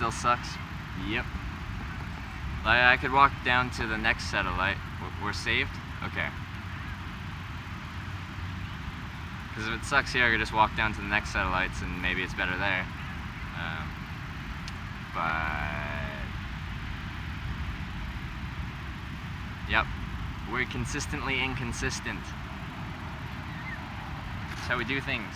still sucks? Yep. Like, I could walk down to the next satellite. We're saved? Okay. Because if it sucks here, I could just walk down to the next satellites and maybe it's better there. But... Yep. We're consistently inconsistent. That's how we do things.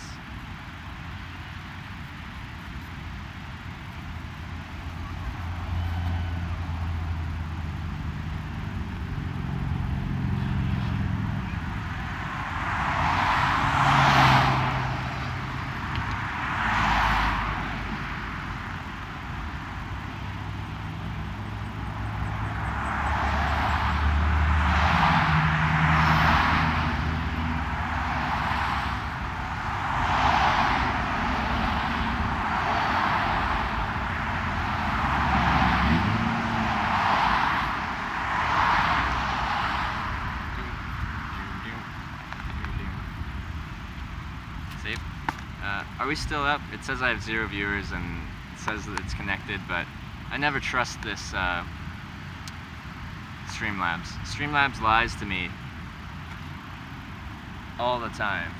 Save. Are we still up? It says I have 0 viewers and it says that it's connected, but I never trust this Streamlabs. Streamlabs lies to me all the time.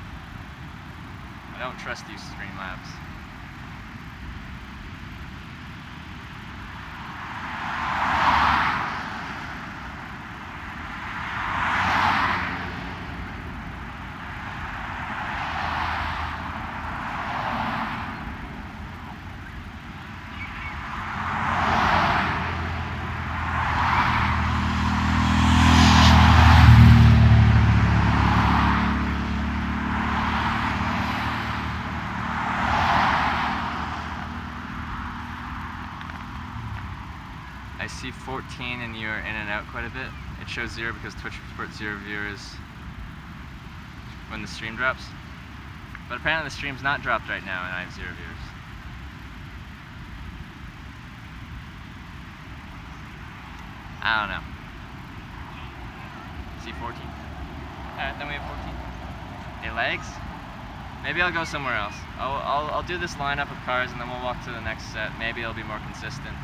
I don't trust you, Streamlabs. I see 14 and you're in and out quite a bit. It shows 0 because Twitch reports 0 viewers when the stream drops. But apparently the stream's not dropped right now and I have 0 viewers. I don't know. See 14? Alright, then we have 14. It lags? Maybe I'll go somewhere else. I'll do this lineup of cars and then we'll walk to the next set. Maybe it'll be more consistent.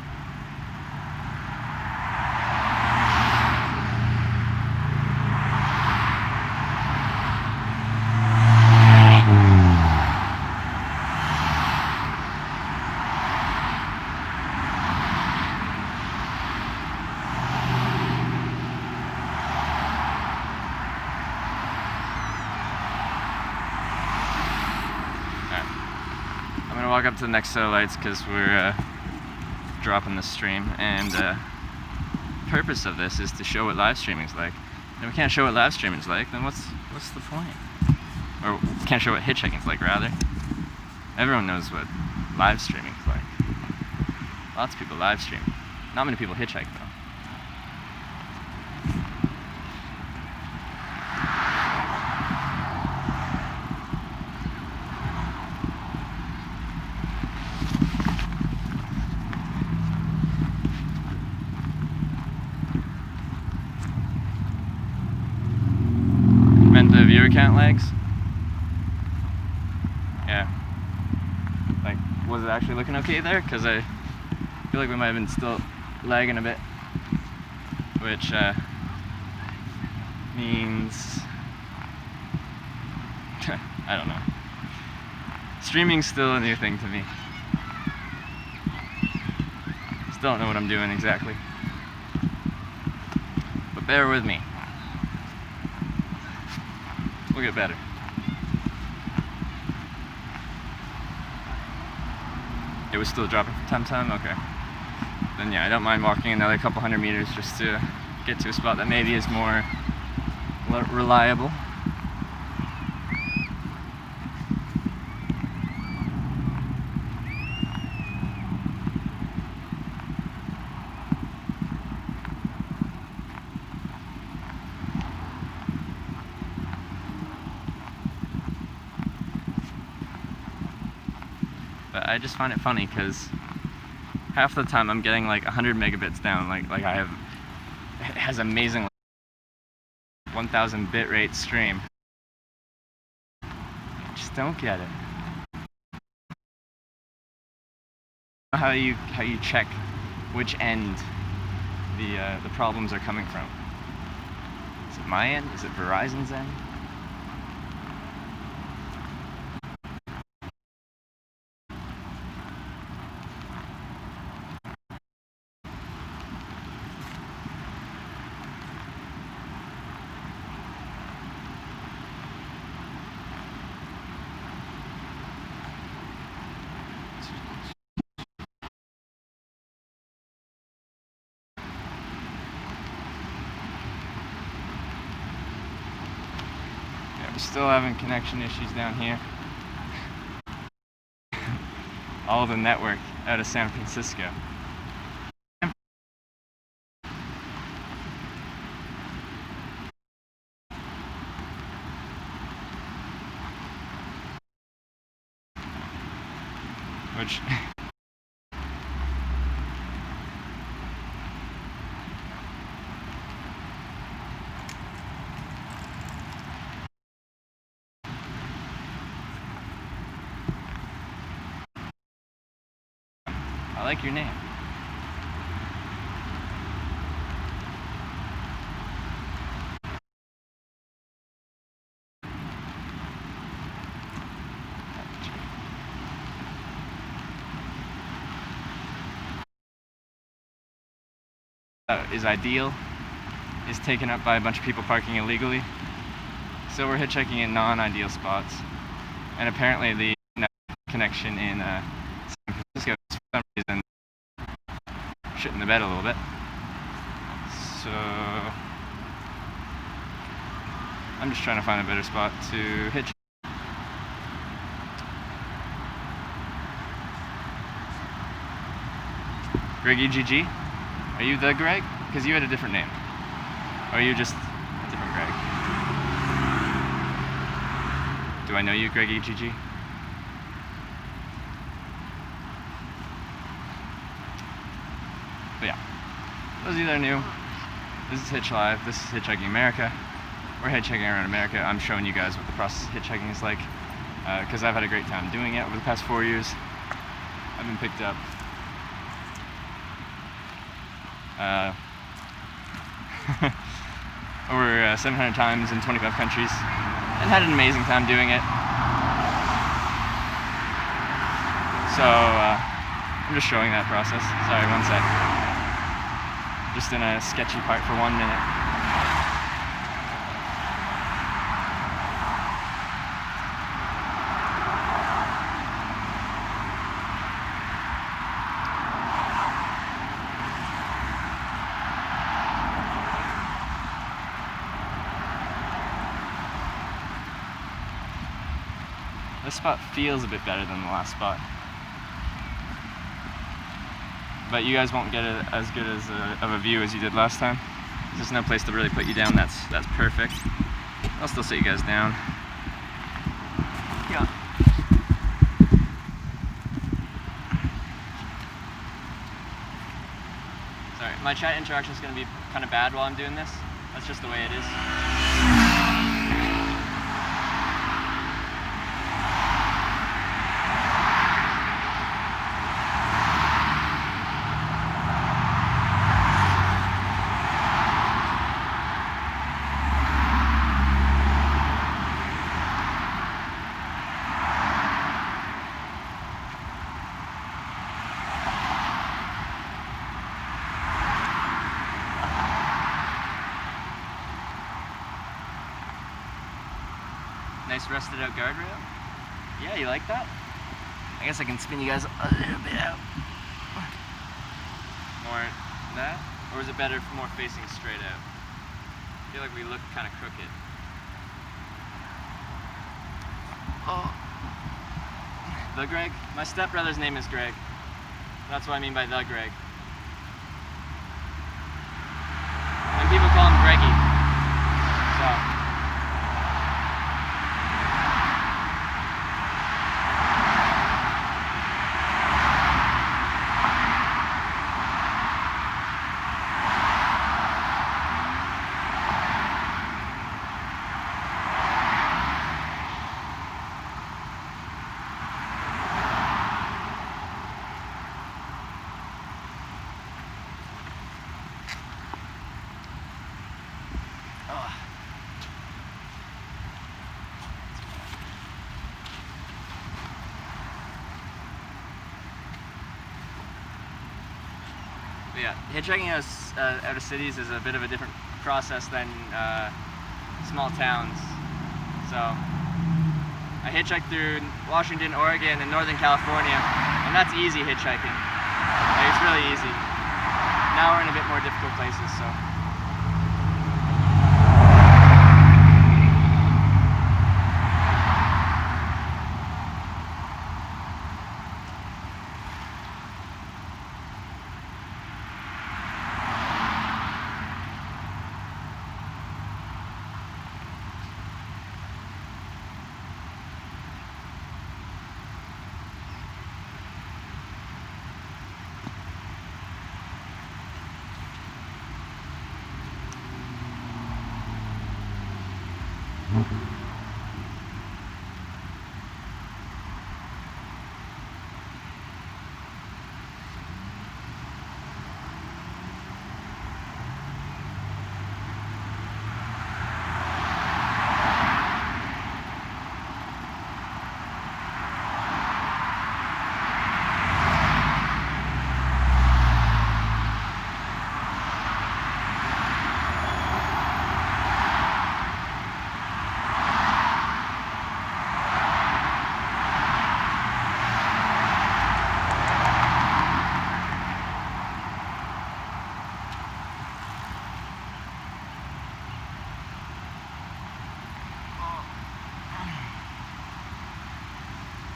I'm gonna walk up to the next satellites because we're dropping the stream, and purpose of this is to show what live streaming's like. And if we can't show what live streaming's like, then what's the point? Or we can't show what hitchhiking's like, rather. Everyone knows what live streaming's like. Lots of people live stream. Not many people hitchhike though. The viewer count lags? Yeah. Like, was it actually looking okay there? Because I feel like we might have been still lagging a bit. Which means... I don't know. Streaming's still a new thing to me. Still don't know what I'm doing exactly. But bear with me. We'll get better. It was still dropping for time? Okay. Then yeah, I don't mind walking another couple 100 meters just to get to a spot that maybe is more reliable. But I just find it funny because half the time I'm getting like 100 megabits down, like I have, it has amazing 1000 bitrate stream. I just don't get it. how you check which end the problems are coming from. Is it my end? Is it Verizon's end? Still having connection issues down here. All the network out of San Francisco. Which I like your name. Is ideal, is taken up by a bunch of people parking illegally. So we're hitchhiking in non-ideal spots. And apparently the connection in San Francisco is for some reason shitting the bed a little bit. So I'm just trying to find a better spot to hitch. Greggy GG? Are you the Greg? Because you had a different name. Or are you just a different Greg? Do I know you, Greggy GG? But yeah, those of you that are new, this is Hitch Live, this is Hitchhiking America. We're hitchhiking around America. I'm showing you guys what the process of hitchhiking is like, because I've had a great time doing it over the past 4 years. I've been picked up over 700 times in 25 countries, and had an amazing time doing it. So I'm just showing that process. Sorry, one sec. Just in a sketchy part for 1 minute. This spot feels a bit better than the last spot, but you guys won't get it as good as of a view as you did last time. There's no place to really put you down. That's perfect. I'll still sit you guys down. Yeah. Sorry, my chat interaction is going to be kind of bad while I'm doing this. That's just the way it is. Nice rusted out guardrail. Yeah, you like that? I guess I can spin you guys a little bit out. More that? Or is it better more facing straight out? I feel like we look kind of crooked. Oh. The Greg? My stepbrother's name is Greg. That's what I mean by the Greg. And people call him Greggy. So. Yeah, hitchhiking out of cities is a bit of a different process than small towns. So I hitchhiked through Washington, Oregon, and Northern California, and that's easy hitchhiking. Like, it's really easy. Now we're in a bit more difficult places, so.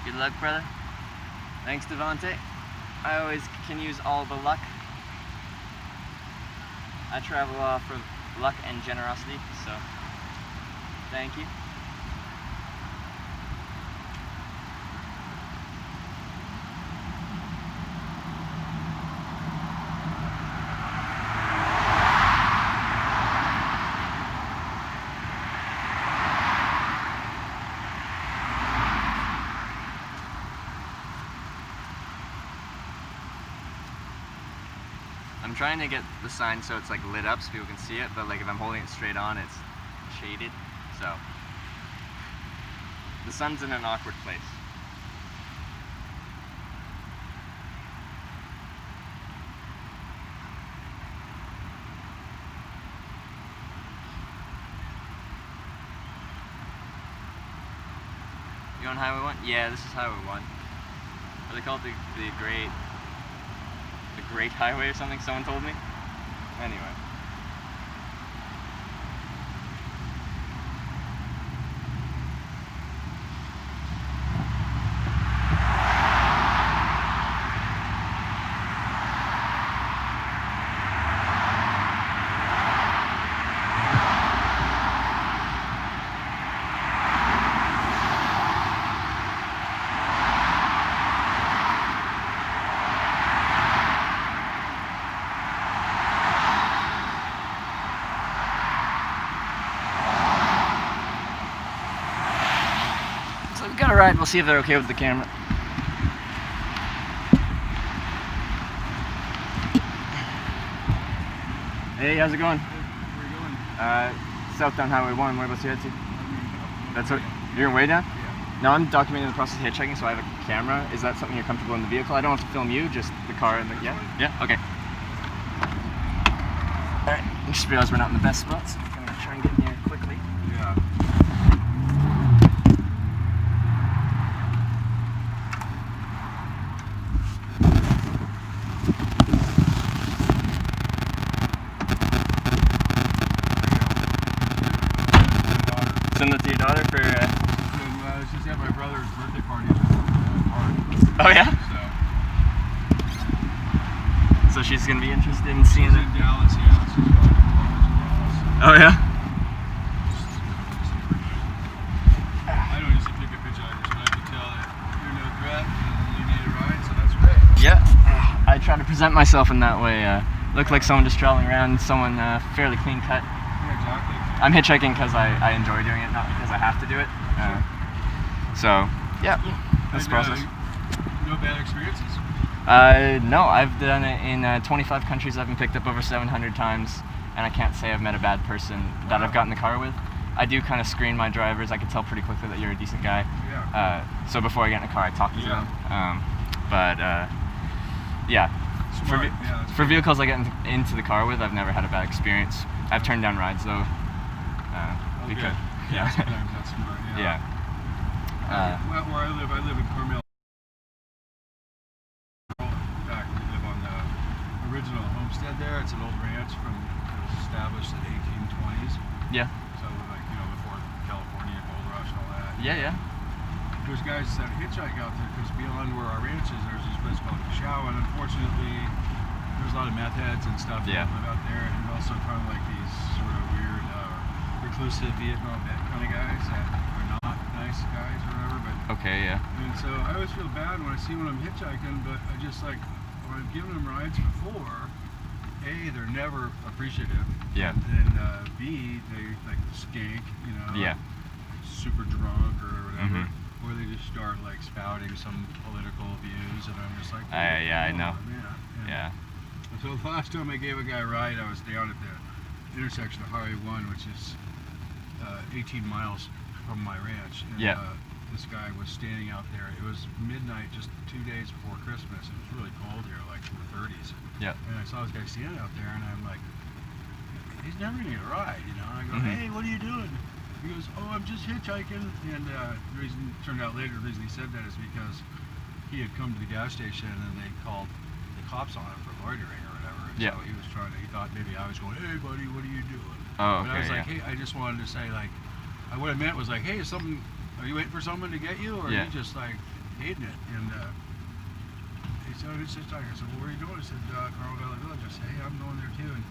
Good luck, brother. Thanks, Devontae. I always can use all the luck. I travel off of luck and generosity, so thank you. I'm trying to get the sign so it's like lit up so people can see it, but like if I'm holding it straight on, it's shaded, so the sun's in an awkward place. You on Highway 1? Yeah, this is Highway 1. Are they called the Great Highway or something, someone told me? Anyway. So we've got a ride, we'll see if they're okay with the camera. Hey, how's it going? Where are you going? Southbound Highway 1, whereabouts you head to? That's what, you're way down? Yeah. No, I'm documenting the process of hitchhiking, so I have a camera. Is that something you're comfortable in the vehicle? I don't have to film you, just the car and the, yeah? Yeah, okay. Alright, I just realized we're not in the best spots. I'm gonna try and get in here quickly. Yeah. Send that to your daughter for, It's just at my brother's birthday party at the park. Oh yeah? So. So she's gonna be interested in seeing She's it? in Dallas, yeah. She's going to Dallas. Oh yeah? I don't usually take a picture like this, but I can tell that you're no threat and you need a ride, so that's great. Yeah. I try to present myself in that way. Look like someone just traveling around, someone fairly clean cut. Yeah, exactly. I'm hitchhiking because I enjoy doing it, not because I have to do it. So, yeah, that's the process. No bad experiences? No, I've done it in 25 countries. I've been picked up over 700 times, and I can't say I've met a bad person that I've got in the car with. I do kind of screen my drivers. I can tell pretty quickly that you're a decent guy. Yeah. So before I get in the car, I talk to them. Yeah, Smart. ve- Yeah, that's for vehicles I get into the car with, I've never had a bad experience. I've turned down rides though. Oh, Because good. Yeah, sometimes that's smart. yeah. Well, where I live in Carmel. In fact, we live on the original homestead there. It's an old ranch it was established in the 1820s. Yeah. So like before California gold rush and all that. Yeah. There's guys that hitchhike out there because beyond where our ranch is, there's this place called Kashawa, and unfortunately, there's a lot of meth heads and stuff Yeah. that live out there, and also kind of like these sort of weird, reclusive Vietnam vet kind of guys that are not nice guys or whatever. But Okay. Yeah. and so I always feel bad when I see when I'm hitchhiking, but I just like when I've given them rides before. A, they're never appreciative. Yeah. And then B, they like skank, Yeah. super drunk or whatever. Mhm. Or they just start like spouting some political views, and I'm just like, Yeah, I know. Yeah. Yeah. So the last time I gave a guy a ride, I was down at the intersection of Highway 1, which is 18 miles from my ranch. And, Yeah. this guy was standing out there. It was midnight, just 2 days before Christmas. It was really cold here, like in the 30s. Yeah. And I saw this guy standing out there, and I'm like, he's never gonna get a ride, And I go, Mhm. hey, what are you doing? He goes, oh, I'm just hitchhiking. And the reason, turned out later, the reason he said that is because he had come to the gas station and they called the cops on him for loitering or whatever. And Yeah. so he was he thought maybe I was going, hey, buddy, what are you doing? Oh, But I was okay. like, hey, I just wanted to say, like, what I meant was like, hey, are you waiting for someone to get you? Or Yeah. are you just like hating it? And he said, it's just like, I said, well, where are you going? I said, Carmel Valley Village. I said, hey, I'm going there too. And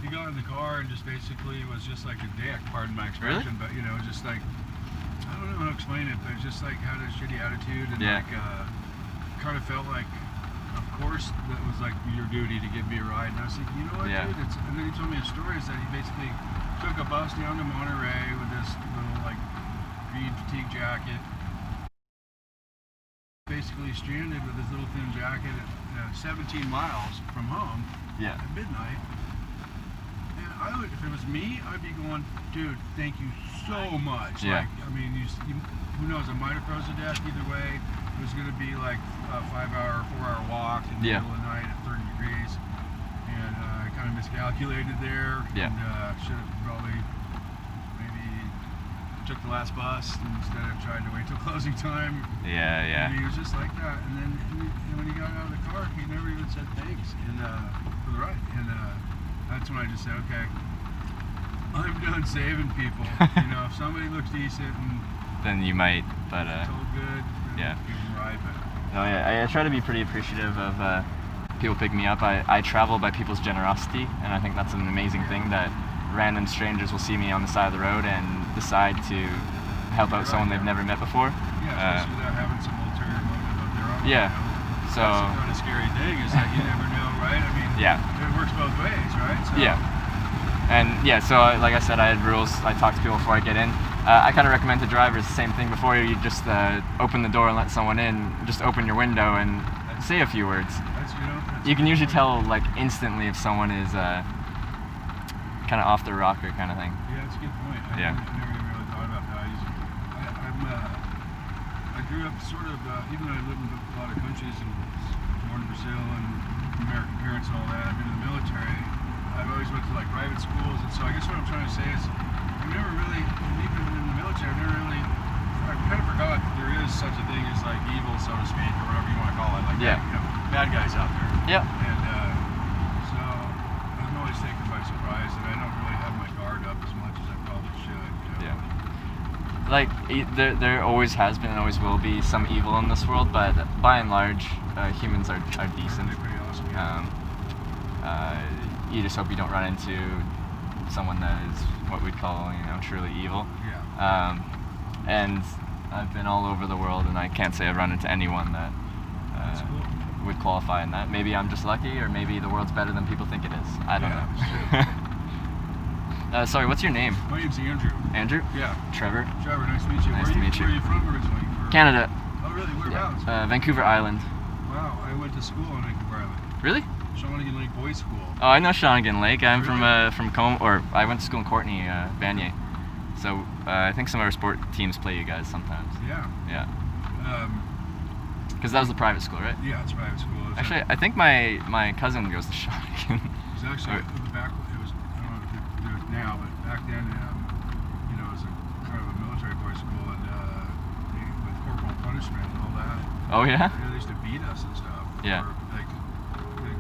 he got in the car and just basically was just like a dick, pardon my expression, but just like, I don't know how to explain it, but just like had a shitty attitude and Yeah. like, kind of felt like, of course, that was like your duty to give me a ride. And I was like, you know what, Yeah. dude? And then he told me a story is that he basically took a bus down to Monterey with this little like green fatigue jacket, basically stranded with his little thin jacket at 17 miles from home Yeah. at midnight. And I would, if it was me, I'd be going, dude, thank you so much. Yeah. Like, I mean, who knows? I might have frozen to death either way. It was going to be like a 5-hour, 4-hour walk in the Yeah. middle of the night at 30 degrees. And I kind of miscalculated there. Yeah. And should have probably maybe took the last bus instead of trying to wait till closing time. Yeah. And he was just like that. And then when he got out of the car, he never even said thanks for the ride. And that's when I just said, okay, I'm done saving people. If somebody looks decent and Then you might, but told good, then yeah. give them a ride. But no, I try to be pretty appreciative of people picking me up. I travel by people's generosity, and I think that's an amazing thing that random strangers will see me on the side of the road and decide to help out someone they've never met before. yeah, especially without having some ulterior motive of their own. Yeah. So That's the kind of scary thing is that you never know, right? I mean, yeah. it works both ways, right? So, Yeah. And yeah, so like I said, I had rules. I talk to people before I get in. I kind of recommend to drivers the same thing. Before you just open the door and let someone in, just open your window and say a few words. That's, that's You can usually tell like instantly if someone is kind of off their rocker kind of thing. Yeah, that's a good point. Yeah. I never even really thought about that. I grew up sort of, even though I lived in a lot of countries and born in Brazil and American parents and all that, I've been in the military. I've always went to like private schools, and so I guess what I'm trying to say is I've never really, even in the military, I kind of forgot that there is such a thing as like evil, so to speak, or whatever you want to call it. Like, Yeah. bad guys out there. Yeah. And so I'm always taken by surprise, and I don't really have my guard up as much as I probably should. Yeah. Like there always has been and always will be some evil in this world, but by and large, humans are decent. They're pretty awesome. You just hope you don't run into someone that is what we'd call, truly evil. Yeah. And I've been all over the world, and I can't say I've run into anyone that That's cool. would qualify in that. Maybe I'm just lucky, or maybe the world's better than people think it is. I don't know. Sorry, what's your name? My name's Andrew. Andrew? Yeah. Trevor? Trevor, nice to meet you. Nice to meet you. Where are you from originally? Canada. Oh, really? Whereabouts? Vancouver Island. Wow, I went to school on Vancouver Island. Really? Shawnigan Lake Boys School. Oh, I know Shawnigan Lake. I'm Really? from I went to school in Courtenay, Vanier. So I think some of our sport teams play you guys sometimes. Yeah. Yeah. Because that was the private school, right? Yeah, it's private school. Actually, I think my cousin goes to Shawinigan. It was actually back. It was, I don't know if they do it now, but back then, you know, it was a kind of a military boys' school, and with corporal punishment and all that. Oh yeah. They used to beat us and stuff. Yeah. Or, like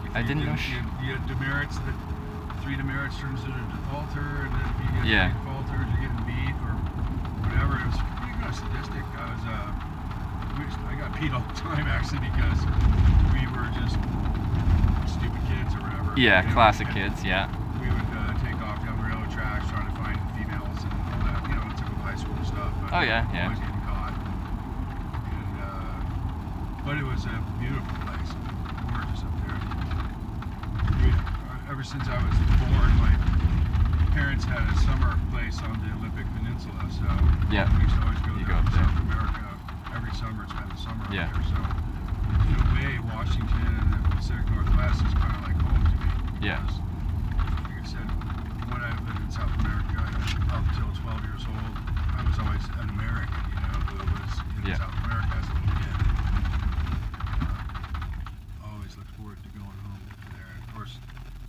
if I you didn't know. You had demerits. That 3 demerits turns into a defaulter, and then if you get Yeah. 3 defaulters, you're getting beat or whatever. It was pretty kind of sadistic. I got beat all the time actually because we were just stupid kids or whatever. Yeah, you know, classic and kids. Yeah. We would take off down the railroad tracks trying to find females and all that, you know, typical high school stuff. But Oh yeah, yeah. always getting caught. And, but it was a beautiful place. Gorgeous up there. Ever since I was born, my parents had a summer place on the Olympic Peninsula, so Yeah. we used to always go You there go up to there. South America every summer, spend the summer Yeah. up there. So in a way, Washington and the Pacific Northwest is kind of like home to me. Yeah. Because, like I said, when I lived in South America up until 12 years old, I was always an American, you know, who was in Yeah. South America as a little kid. Always looked forward to going home there. And of course,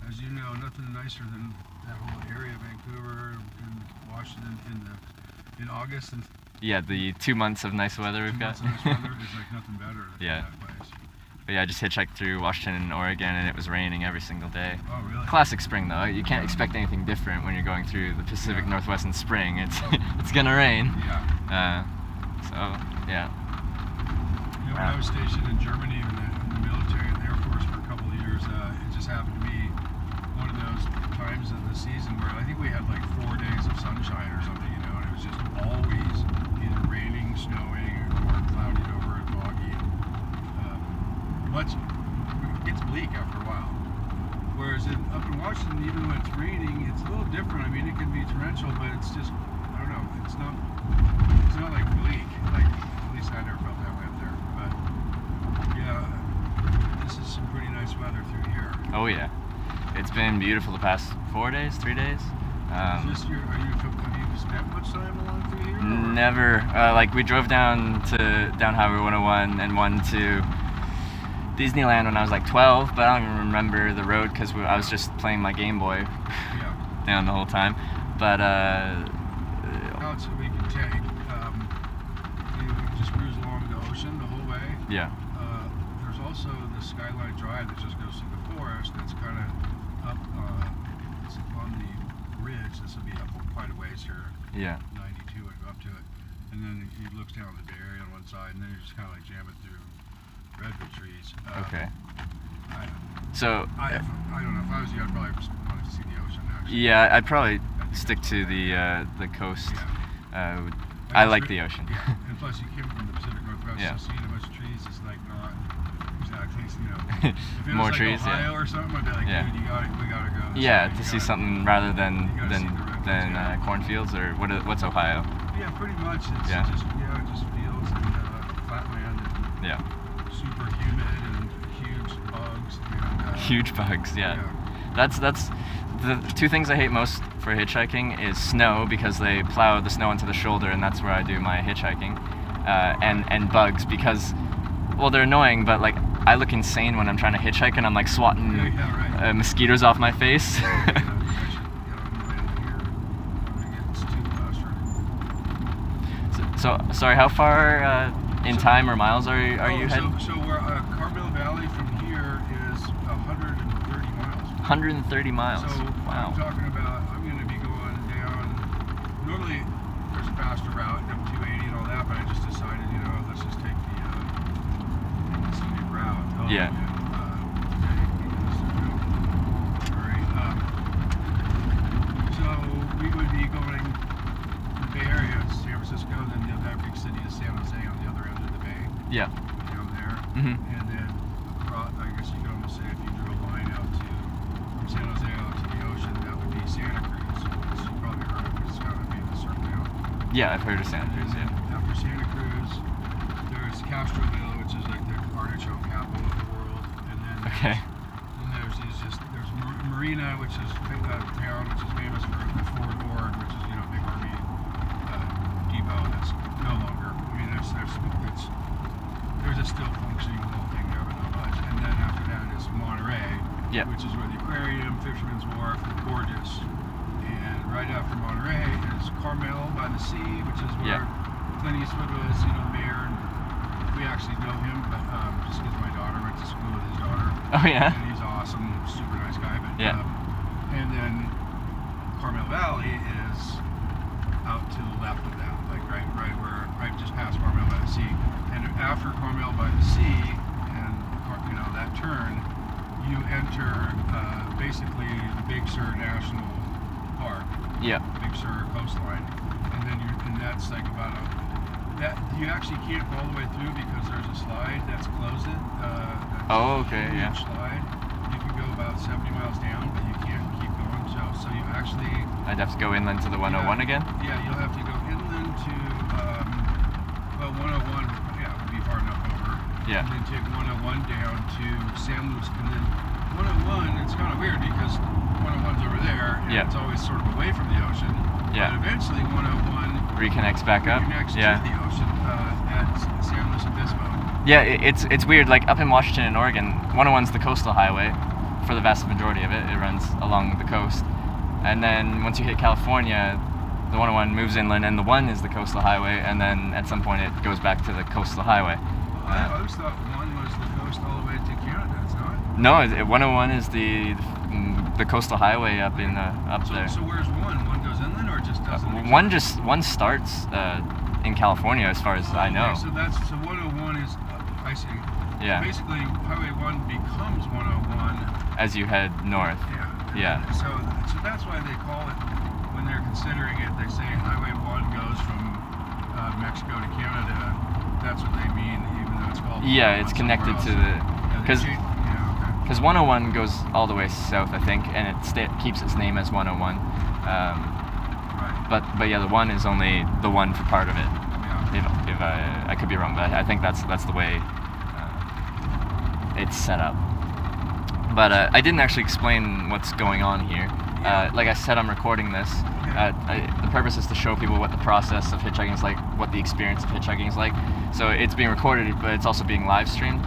as you know, nothing nicer than that whole area of Vancouver and Washington in August and Yeah, the 2 months of nice weather we've 2 got. months of nice weather is like nothing better than Yeah. that place. But yeah, I just hitchhiked through Washington and Oregon, and it was raining every single day. Oh, really? Classic spring though. You can't expect anything different when you're going through the Pacific Yeah. Northwest in spring. It's gonna rain. Yeah. So yeah. You know, when I was stationed in Germany in the military and the Air Force for a couple of years, it just happened to be one of those times of the season where I think we had like 4 days of sunshine or something, you know, and it was just always either raining, snowing, or cloudy over and foggy. It gets bleak after a while. Whereas up in Washington, even when it's raining, it's a little different. I mean, it can be torrential, but it's just, I don't know, it's not like bleak. Like, at least I never felt that way up there. But yeah, this is some pretty nice weather through here. Oh yeah. It's been beautiful the past 4 days, 3 days. Is this your, have you spent much time along through here? or- Never. Like we drove down Highway 101 and one to Disneyland when I was like 12, but I don't even remember the road because I was just playing my Game Boy Yeah. down the whole time. But Alex, we can take, you just cruise along the ocean the whole way. yeah, There's also the Skyline Drive that just goes through the forest. That's kind of up, it's on the ridge. This will be up quite a ways here. yeah. 92 and go up to it. And then it looks down the Bay Area on one side, and then you're just kind of like jamming through redwood trees. Okay. I So don't know. If I was you, I'd probably just want to see the ocean, actually. yeah, I'd probably stick to the coast. Yeah. I like the ocean. Yeah. And plus, you came from the Pacific Northwest, Yeah. so seeing a bunch of trees is like not exactly, you know. If it More was like trees, Ohio yeah. or something, I'd be like, Yeah. dude, we gotta go. Yeah, You to see gotta- something rather than you gotta see the redwoods, yeah. cornfields or what's Ohio? Yeah, pretty much. It's Yeah. just fields and flatland and Yeah. super humid and huge bugs. And, Huge bugs. Yeah. That's the two things I hate most for hitchhiking is snow because they plow the snow into the shoulder and that's where I do my hitchhiking, and bugs because, well, they're annoying, but like I look insane when I'm trying to hitchhike and I'm like swatting Yeah, right. mosquitoes off my face. So sorry, how far in time or miles are you heading? So where Carmel Valley from here is 130 miles. 130 miles. So Wow. I'm talking about, I'm going to be going down, normally there's a faster route, up 280 and all that, but I just decided, you know, let's just take the scenic route. Yeah. So we would be going the Bay Area, San Francisco, then the other big city is San Jose on the other end of the bay. Yeah. Down there. Mhm. And then across, I guess you could almost say if you drew a line out to from San Jose out to the ocean, that would be Santa Cruz. Which you probably heard of, it's kind of famous circle now. Yeah, I've heard of Santa Cruz. And then Yeah. after Santa Cruz, there's Castroville, which is like the artichoke capital of the world. And then Okay. then there's Marina, which is a town which is famous for the Fort Ord, which is, you know, a big army depot that's no longer. I mean, there's a still functioning Yeah. which is where the aquarium, Fisherman's Wharf, gorgeous. And right after Monterey is Carmel by the Sea, which is where Clint Eastwood was, you know, mayor. And we actually know him, but just because my daughter went to school with his daughter. Oh yeah. And he's awesome, super nice guy. But Yeah. and then Carmel Valley is out to the left of that, like right just past Carmel by the Sea. And after Carmel by the Sea, and you know that turn, you enter basically the Big Sur National Park. Yeah. Big Sur coastline, and then and that's like about that you actually can't go all the way through because there's a slide that's closed it. Oh, okay, huge yeah. slide. You can go about 70 miles down, but you can't keep going. So you actually. I'd have to go inland to the 101 again. Yeah, you'll have to go inland to 101. Yeah, would be far enough over. Yeah. And then take 101 down to San Luis, and then 101. It's kind of weird because 101's over there, and Yeah. it's always sort of away from the ocean. Yeah. But eventually 101 Reconnects back up. reconnects Yeah. to the ocean at San Luis Obispo. Yeah, it's weird. Like up in Washington and Oregon, 101's the coastal highway for the vast majority of it. It runs along the coast, and then once you hit California, the 101 moves inland, and the 1 is the coastal highway, and then at some point it goes back to the coastal highway. I always thought 1 was the coast all the way to Canada. It's not. No, 101 is the coastal highway up in up there. So where's 1? 1 goes inland or just doesn't? One starts in California, as far as I know. Okay, so 101 is. I see. Yeah. So basically, Highway 1 becomes 101. As you head north. Yeah. Yeah. So that's why they call it, when they're considering it, they say Highway 1 goes from Mexico to Canada. That's what they mean, even though it's called. Yeah, it's connected to the. Because Yeah, okay. 101 goes all the way south, I think, and it keeps its name as 101. Right. But yeah, the 1 is only the 1 for part of it. Yeah. If I could be wrong, but I think that's the way it's set up. But I didn't actually explain what's going on here. Like I said, I'm recording this. The purpose is to show people what the process of hitchhiking is like, what the experience of hitchhiking is like. So it's being recorded, but it's also being live streamed.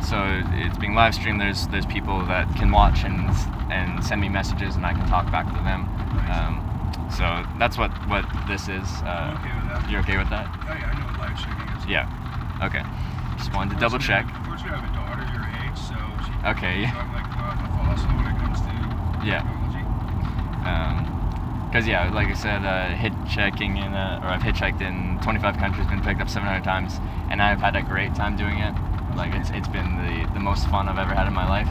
So it's being live streamed. There's people that can watch and send me messages, and I can talk back to them. So that's what this is. I'm okay with that. You're okay with that? Yeah, I know what live streaming is. Yeah. Okay. Just wanted to double check. Unfortunately, I have a daughter your age, so she. Okay. I'm like not a fossil when it comes to technology. Because like I said, hitchhiking or I've hitchhiked in 25 countries, been picked up 700 times, and I've had a great time doing it. Like it's been the most fun I've ever had in my life.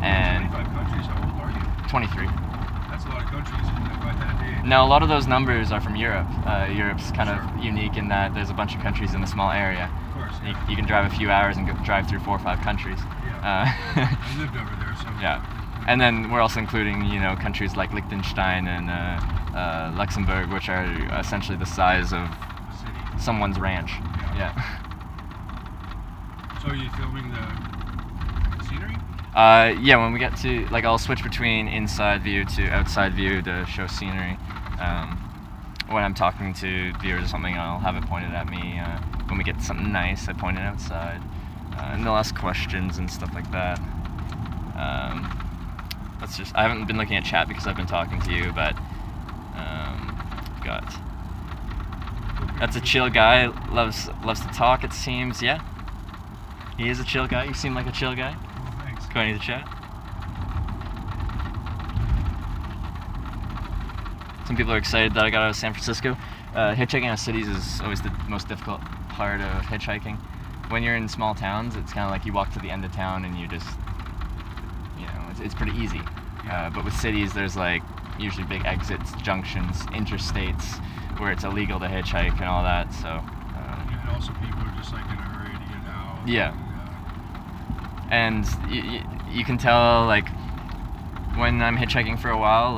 And 25 countries. How old are you? 23. That's a lot of countries by that age. Now a lot of those numbers are from Europe. Europe's kind Sure. of unique in that there's a bunch of countries in a small area. Of course. You can drive a few hours and drive through 4 or 5 countries. Yeah. I lived over there, so. Yeah. And then we're also including, countries like Liechtenstein and Luxembourg, which are essentially the size of The city. someone's ranch. Yeah. So are you filming the scenery? Yeah, when we get to, I'll switch between inside view to outside view to show scenery. When I'm talking to viewers or something, I'll have it pointed at me. When we get to something nice, I point it outside. And they'll ask questions and stuff like that. I haven't been looking at chat because I've been talking to you, but that's a chill guy, loves to talk, it seems. Yeah, he is a chill guy. You seem like a chill guy. Oh, thanks. Going to the chat. Some people are excited that I got out of San Francisco. Hitchhiking out of cities is always the most difficult part of hitchhiking. When you're in small towns, it's kind of like you walk to the end of town and you just, it's pretty easy. But with cities, there's usually big exits, junctions, interstates, where it's illegal to hitchhike and all that. So. And also people are just in a hurry to get out. Yeah. And you can tell when I'm hitchhiking for a while,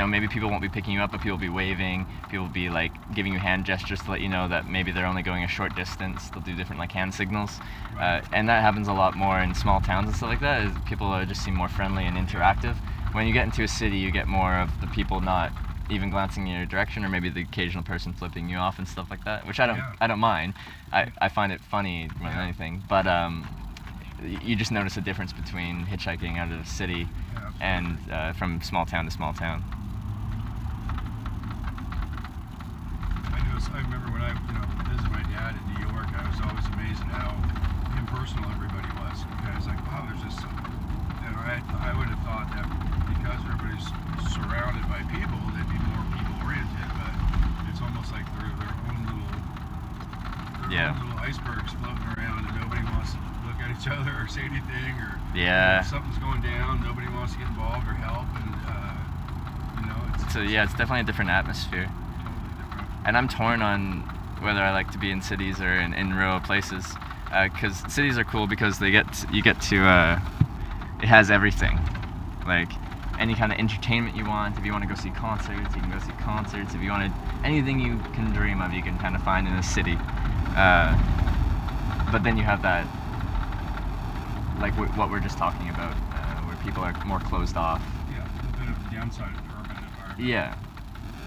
maybe people won't be picking you up, but people will be waving. People will be giving you hand gestures to let you know that maybe they're only going a short distance. They'll do different hand signals, Right. and that happens a lot more in small towns and stuff like that. People just seem more friendly and interactive. When you get into a city, you get more of the people not even glancing in your direction, or maybe the occasional person flipping you off and stuff like that, which I don't mind. I find it funny more than anything, but you just notice a difference between hitchhiking out of the city Yeah, and from small town to small town. I remember when I visited my dad in New York, I was always amazed at how impersonal everybody was. I was like, wow, there's just, I would have thought that because everybody's surrounded by people, they'd be more people oriented, but it's almost like they're their own little icebergs floating around, and nobody wants to look at each other or say anything, or if something's going down, nobody wants to get involved or help, and it's definitely a different atmosphere. And I'm torn on whether I like to be in cities or in rural places, because cities are cool because you get to it has everything, like any kind of entertainment you want. If you want to go see concerts, you can go see concerts. If you wanted anything you can dream of, you can kind of find in a city. But then you have that, like what we're just talking about, where people are more closed off. Yeah, a bit of the downside of the urban environment. Yeah.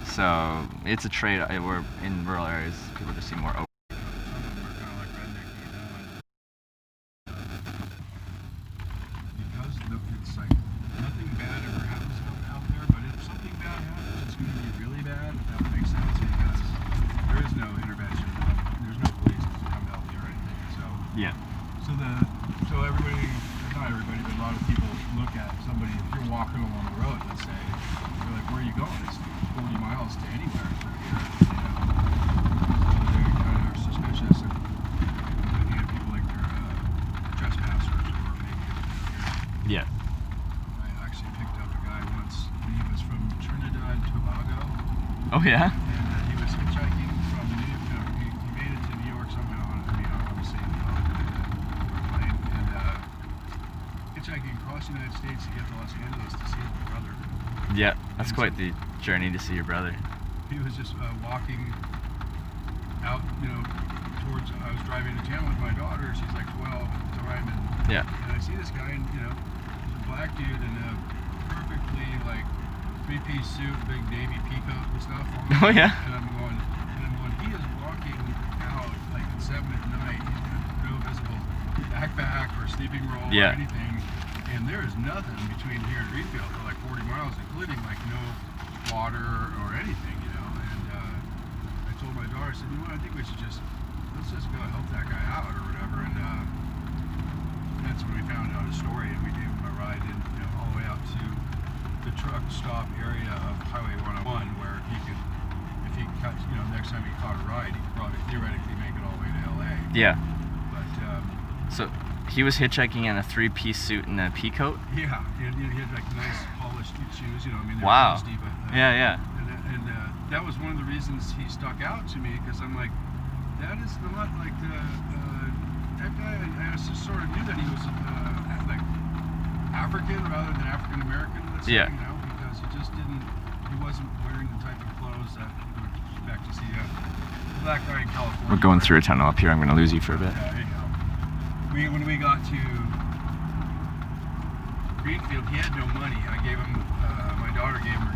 So it's a trade. We're in rural areas, people just seem more open. Some of them are kind of like rednecky, because it's like nothing bad ever happens out there, but if something bad happens, it's going to be really bad. If that makes sense, because there is no intervention, there's no police to come help you or anything. So everybody, not everybody, but a lot of people look at somebody. If you're walking along the road, let's say, they're like, "Where are you going?" It's 40 miles to anywhere through here, So they kind of are suspicious and looking at people like they're trespassers or maybe. Yeah. I actually picked up a guy once. He was from Trinidad and Tobago. Oh yeah. And he was hitchhiking from he made it to New York somehow. Obviously on a plane, and hitchhiking across the United States to get to Los Angeles to see his brother. Yeah, that's quite the journey to see your brother. He was just walking out, towards. I was driving to town with my daughter. She's like 12 at the time, and I see this guy, and he's a black dude in a perfectly like three-piece suit, big navy peacoat and stuff on. Oh yeah. And I'm going. He is walking out like at 7 at night. He's got no visible backpack or sleeping roll or anything. And there is nothing between here and Greenfield for like 40 miles, including like no water or anything, And I told my daughter, I said, I think let's just go help that guy out or whatever. And that's when we found out his story, and we gave him a ride in, all the way out to the truck stop area of Highway 101, where he could, if he cut, next time he caught a ride, he could probably theoretically make it all the way to LA. Yeah. But so he was hitchhiking in a three-piece suit and a peacoat? Yeah, and he had like nice polished shoes, they're wow. rusty, but Yeah. And that was one of the reasons he stuck out to me, because I'm like, that is not like that guy. I just sort of knew that he was like African rather than African American, let's say, because he wasn't wearing the type of clothes that you would expect to see a black guy in California. We're going through a tunnel up here. I'm going to lose you for a bit. When we got to Greenfield, he had no money. I gave him, my daughter gave him her